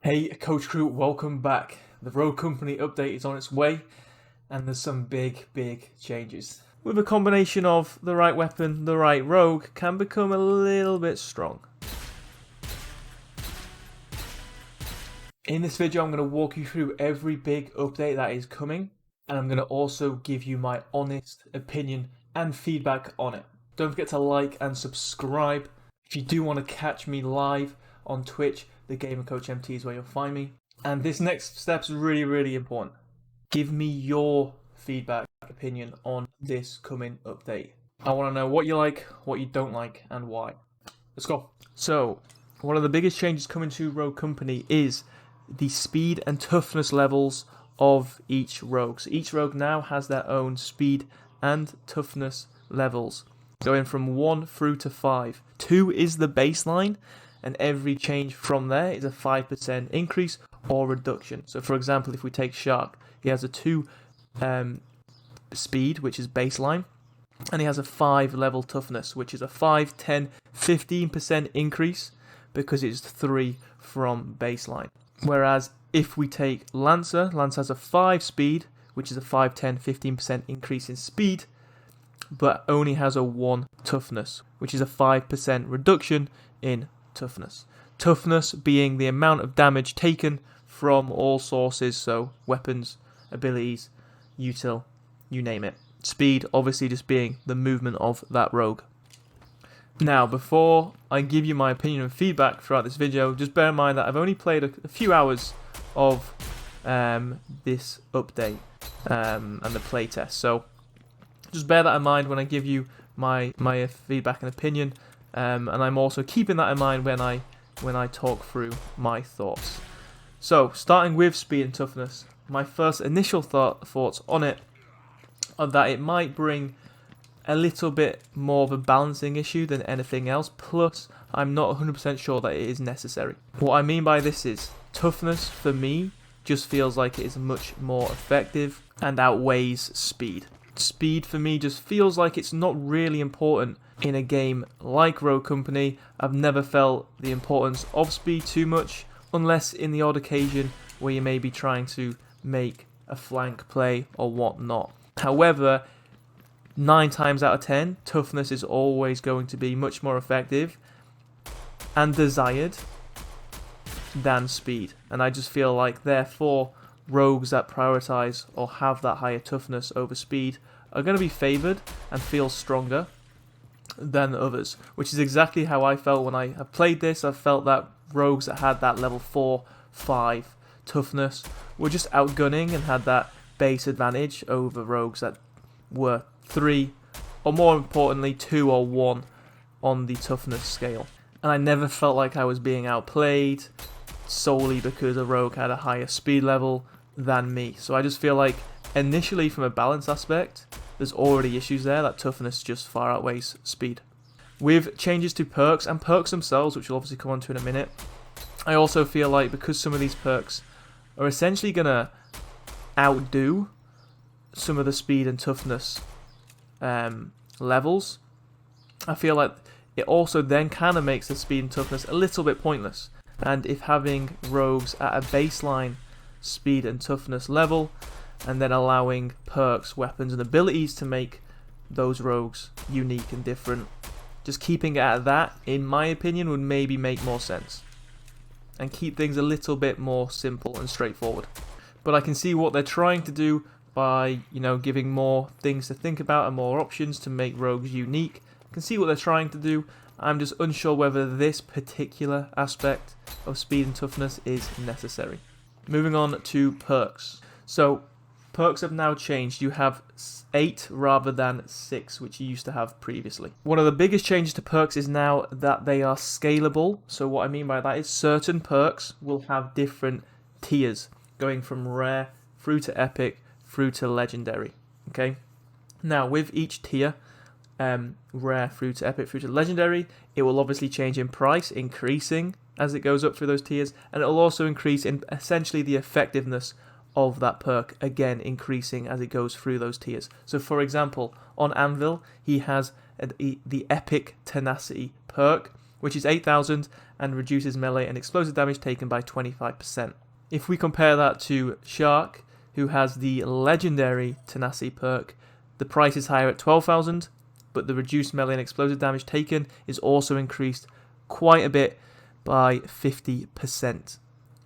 Hey Coach Crew, welcome back. The Rogue Company update is on its way and there's some big changes. With a combination of the right weapon, the right rogue can become a little bit strong. In this video I'm going to walk you through every big update that is coming, and I'm going to also give you my honest opinion and feedback on it. Don't forget to like and subscribe. If you do want to catch me live on Twitch, the Gamer Coach MT is where you'll find me. And this next step's really important. Give me your feedback, opinion on this coming update. I want to know what you like, what you don't like, and why. Let's go. So, one of the biggest changes coming to Rogue Company is the speed and toughness levels of each rogue. So each rogue now has their own speed and toughness levels, going from 1 through to 5. 2 is the baseline, and every change from there is a 5% increase or reduction. So for example, if we take Shark, he has a 2 speed, which is baseline, and he has a 5 level toughness, which is a 5, 10, 15% increase because it's 3 from baseline. Whereas if we take Lancer has a 5 speed, which is a 5, 10, 15% increase in speed, but only has a 1 toughness, which is a 5% reduction in toughness. Toughness being the amount of damage taken from all sources, so weapons, abilities, util, you name it. Speed obviously just being the movement of that rogue. Now, before I give you my opinion and feedback throughout this video, just bear in mind that I've only played a few hours of this update and the playtest, so just bear that in mind when I give you my feedback and opinion, and I'm also keeping that in mind when I talk through my thoughts. So, starting with speed and toughness, my first initial thoughts on it are that it might bring a little bit more of a balancing issue than anything else, plus I'm not 100% sure that it is necessary. What I mean by this is, toughness for me just feels like it is much more effective and outweighs speed. Speed for me just feels like it's not really important in a game like Rogue Company. I've never felt the importance of speed too much, unless in the odd occasion where you may be trying to make a flank play or whatnot. However, 9 times out of 10, toughness is always going to be much more effective and desired than speed. And I just feel like, therefore, rogues that prioritize or have that higher toughness over speed are going to be favored and feel stronger than others, which is exactly how I felt when I have played this. I felt that rogues that had that level 4, 5 toughness were just outgunning and had that base advantage over rogues that were 3, or more importantly 2 or 1 on the toughness scale. And I never felt like I was being outplayed solely because a rogue had a higher speed level than me. So I just feel like initially, from a balance aspect, there's already issues there, that toughness just far outweighs speed. With changes to perks and perks themselves, which we'll obviously come on to in a minute, I also feel like because some of these perks are essentially going to outdo some of the speed and toughness levels, I feel like it also then kind of makes the speed and toughness a little bit pointless. And if having rogues at a baseline speed and toughness level, and then allowing perks, weapons, and abilities to make those rogues unique and different, just keeping it at that, in my opinion, would maybe make more sense and keep things a little bit more simple and straightforward. But I can see what they're trying to do by, giving more things to think about and more options to make rogues unique. I can see what they're trying to do. I'm just unsure whether this particular aspect of speed and toughness is necessary. Moving on to perks. So, perks have now changed. You have 8 rather than 6, which you used to have previously. One of the biggest changes to perks is now that they are scalable. So what I mean by that is certain perks will have different tiers, going from rare through to epic through to legendary. Okay. Now with each tier, rare through to epic through to legendary, it will obviously change in price, increasing as it goes up through those tiers, and it will also increase in essentially the effectiveness of that perk, again increasing as it goes through those tiers. So for example, on Anvil, he has the Epic Tenacity perk, which is 8,000 and reduces melee and explosive damage taken by 25%. If we compare that to Shark, who has the legendary Tenacity perk, the price is higher at 12,000, but the reduced melee and explosive damage taken is also increased quite a bit by 50%.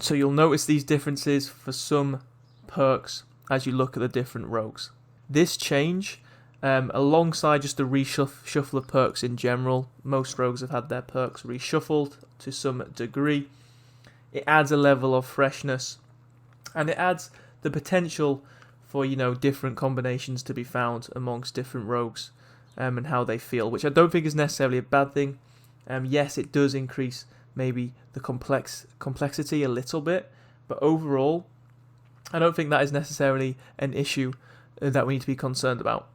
So you'll notice these differences for some perks as you look at the different rogues. This change, alongside just the reshuffle of perks in general, most rogues have had their perks reshuffled to some degree. It adds a level of freshness, and it adds the potential for, different combinations to be found amongst different rogues and how they feel, which I don't think is necessarily a bad thing. Yes, it does increase maybe the complexity a little bit, but overall, I don't think that is necessarily an issue that we need to be concerned about.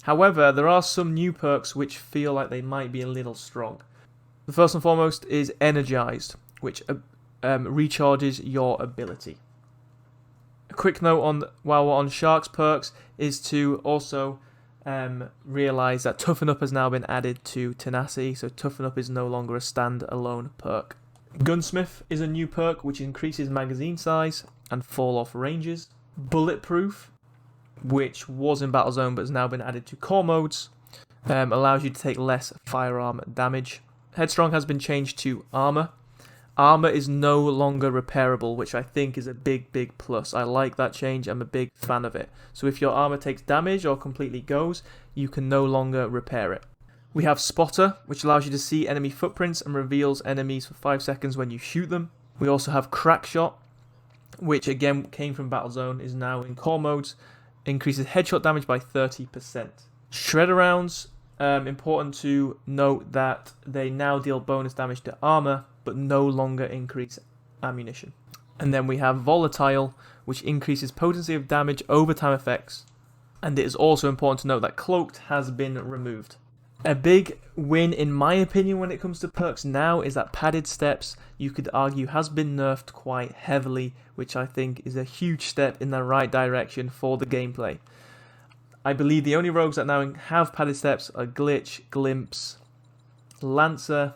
However, there are some new perks which feel like they might be a little strong. The first and foremost is Energized, which recharges your ability. A quick note while we're on Shark's perks is to also realise that Toughen Up has now been added to Tenacity, so Toughen Up is no longer a stand-alone perk. Gunsmith is a new perk which increases magazine size and fall-off ranges. Bulletproof, which was in Battlezone but has now been added to core modes, allows you to take less firearm damage. Headstrong has been changed to Armour. Armour is no longer repairable, which I think is a big plus. I like that change. I'm a big fan of it. So if your armour takes damage or completely goes, you can no longer repair it. We have Spotter, which allows you to see enemy footprints and reveals enemies for 5 seconds when you shoot them. We also have Crackshot, which again came from Battlezone, is now in core modes, increases headshot damage by 30%. Shredder rounds, important to note that they now deal bonus damage to armour, but no longer increase ammunition. And then we have Volatile, which increases potency of damage over time effects. And it is also important to note that Cloaked has been removed. A big win, in my opinion, when it comes to perks now is that Padded Steps, you could argue, has been nerfed quite heavily, which I think is a huge step in the right direction for the gameplay. I believe the only rogues that now have Padded Steps are Glitch, Glimpse, Lancer,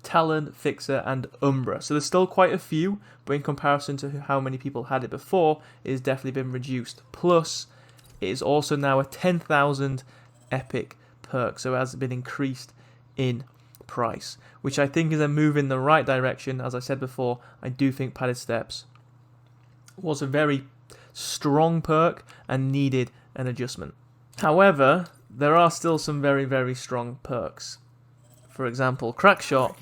Talon, Fixer, and Umbra. So there's still quite a few, but in comparison to how many people had it before, it has definitely been reduced. Plus, it is also now a 10,000 epic perk, so it has been increased in price, which I think is a move in the right direction. As I said before, I do think Padded Steps was a very strong perk and needed an adjustment. However, there are still some very strong perks. For example, Crackshot,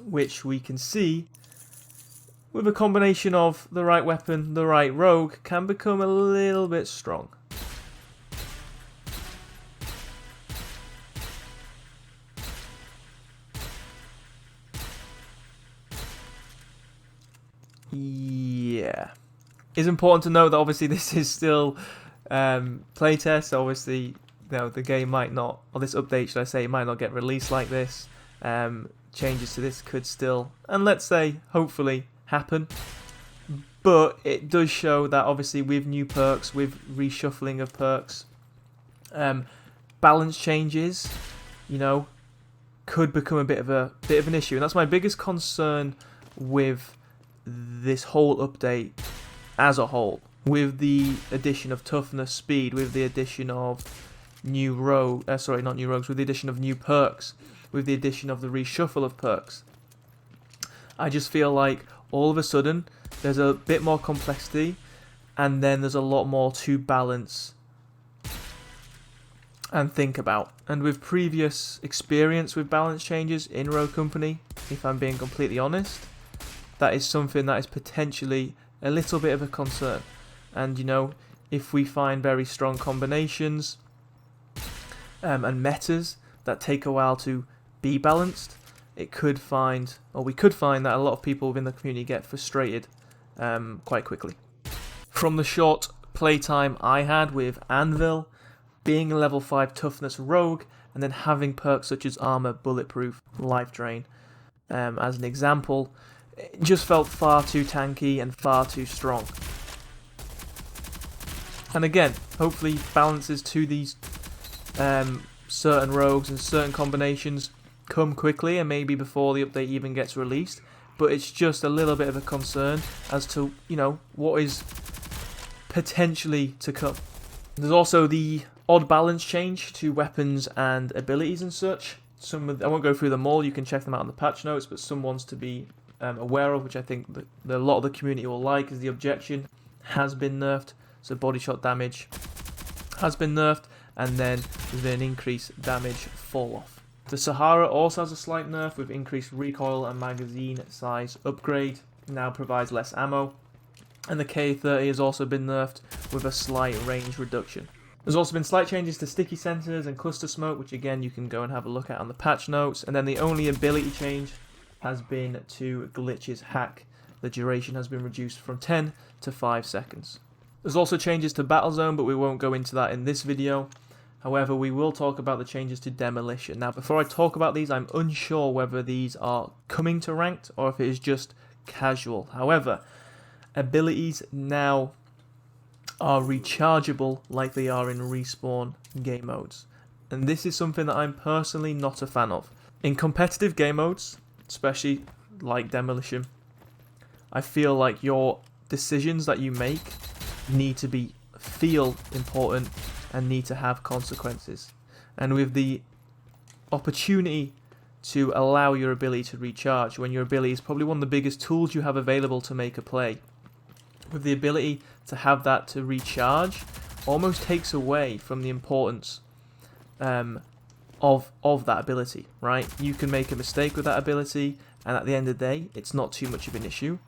which we can see with a combination of the right weapon, the right rogue, can become a little bit strong. Yeah. It's important to note that obviously this is still playtest. Obviously, the game might not, or this update, should I say, might not get released like this. Changes to this could still, and let's say, hopefully, happen. But it does show that obviously with new perks, with reshuffling of perks, balance changes, could become a bit of an issue, and that's my biggest concern with this whole update as a whole. With the addition of toughness, speed, with the addition of with the addition of new perks, with the addition of the reshuffle of perks, I just feel like all of a sudden there's a bit more complexity, and then there's a lot more to balance and think about. And with previous experience with balance changes in Rogue Company, if I'm being completely honest, that is something that is potentially a little bit of a concern. And if we find very strong combinations and metas that take a while to be balanced, we could find that a lot of people within the community get frustrated quite quickly. From the short playtime I had with Anvil, being a level 5 toughness rogue, and then having perks such as armor, bulletproof, life drain, as an example, it just felt far too tanky and far too strong. And again, hopefully balances to these certain rogues and certain combinations come quickly and maybe before the update even gets released, but it's just a little bit of a concern as to, what is potentially to come. There's also the odd balance change to weapons and abilities and such. I won't go through them all, you can check them out in the patch notes, but some ones to be aware of, which I think a lot of the community will like, is the objection has been nerfed, so body shot damage has been nerfed, and then there's been an increased damage fall off. The Sahara also has a slight nerf with increased recoil and magazine size upgrade, now provides less ammo, and the K30 has also been nerfed with a slight range reduction. There's also been slight changes to sticky sensors and cluster smoke, which again you can go and have a look at on the patch notes, and then the only ability change has been to glitches hack. The duration has been reduced from 10 to 5 seconds. There's also changes to Battle Zone, but we won't go into that in this video. However, we will talk about the changes to Demolition. Now, before I talk about these, I'm unsure whether these are coming to Ranked or if it is just casual. However, abilities now are rechargeable like they are in respawn game modes. And this is something that I'm personally not a fan of. In competitive game modes, especially like Demolition, I feel like your decisions that you make need to feel important and need to have consequences. And with the opportunity to allow your ability to recharge, when your ability is probably one of the biggest tools you have available to make a play, with the ability to have that to recharge, almost takes away from the importance of that ability, right? You can make a mistake with that ability, and at the end of the day, it's not too much of an issue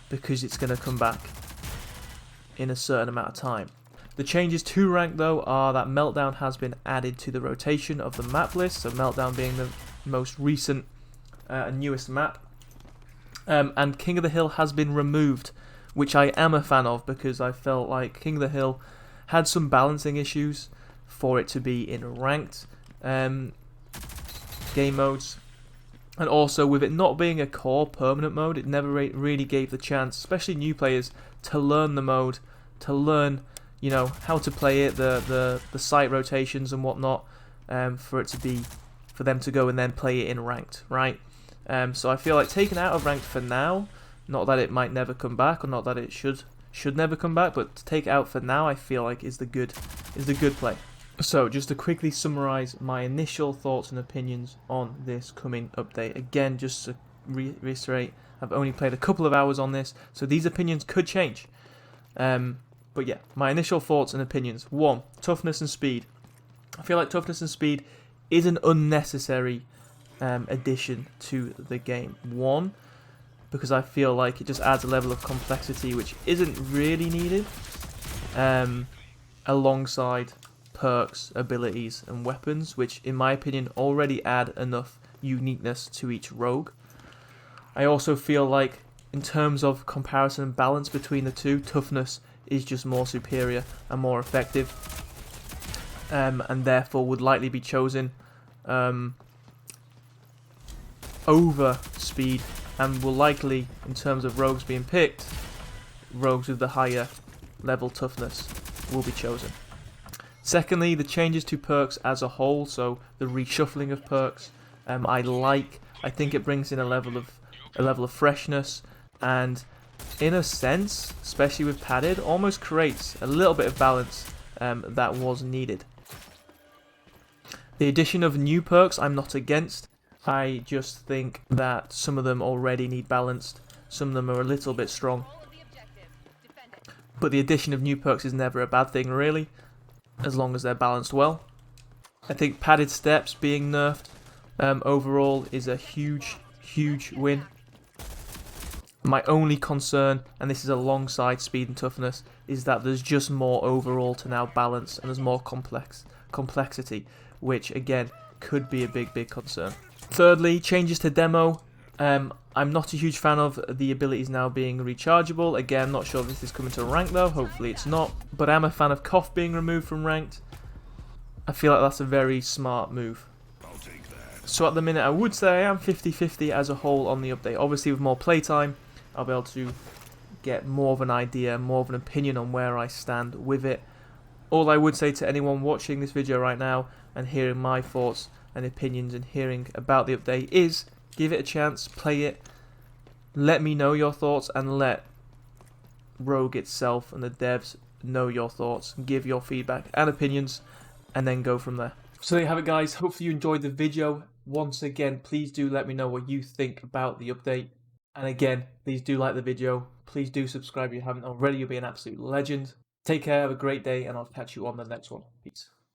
because it's going to come back in a certain amount of time. The changes to rank though are that Meltdown has been added to the rotation of the map list, so Meltdown being the most recent and newest map, and King of the Hill has been removed, which I am a fan of because I felt like King of the Hill had some balancing issues for it to be in ranked game modes, and also with it not being a core permanent mode, it never really gave the chance, especially new players, to learn the mode, to learn how to play it, the site rotations and whatnot, for them to go and then play it in ranked, right? So I feel like taken out of ranked for now, not that it might never come back, or not that it should never come back, but to take it out for now, I feel like is the good play. So just to quickly summarize my initial thoughts and opinions on this coming update. Again, just to reiterate, I've only played a couple of hours on this, so these opinions could change. But yeah, my initial thoughts and opinions. 1, toughness and speed. I feel like toughness and speed is an unnecessary addition to the game. 1, because I feel like it just adds a level of complexity which isn't really needed, alongside perks, abilities and weapons, which in my opinion already add enough uniqueness to each rogue. I also feel like in terms of comparison and balance between the two, toughness is just more superior and more effective, and therefore would likely be chosen over speed, and will likely, in terms of rogues being picked, rogues with the higher level toughness will be chosen. Secondly, the changes to perks as a whole, so the reshuffling of perks, I think it brings in a level of freshness, and in a sense, especially with padded, almost creates a little bit of balance that was needed. The addition of new perks I'm not against. I just think that some of them already need balanced, some of them are a little bit strong. But the addition of new perks is never a bad thing really, as long as they're balanced well. I think padded steps being nerfed overall is a huge win. My only concern, and this is alongside speed and toughness, is that there's just more overall to now balance, and there's more complexity, which again could be a big concern. Thirdly, changes to demo. I'm not a huge fan of the abilities now being rechargeable. Again, not sure if this is coming to rank though, hopefully it's not. But I'm a fan of Cough being removed from ranked. I feel like that's a very smart move. So at the minute I would say I am 50-50 as a whole on the update. Obviously with more playtime, I'll be able to get more of an idea, more of an opinion on where I stand with it. All I would say to anyone watching this video right now and hearing my thoughts and opinions and hearing about the update is give it a chance, play it, let me know your thoughts, and let Rogue itself and the devs know your thoughts, give your feedback and opinions, and then go from there. So there you have it, guys. Hopefully you enjoyed the video. Once again, please do let me know what you think about the update. And again, please do like the video. Please do subscribe if you haven't already. You'll be an absolute legend. Take care, have a great day, and I'll catch you on the next one. Peace.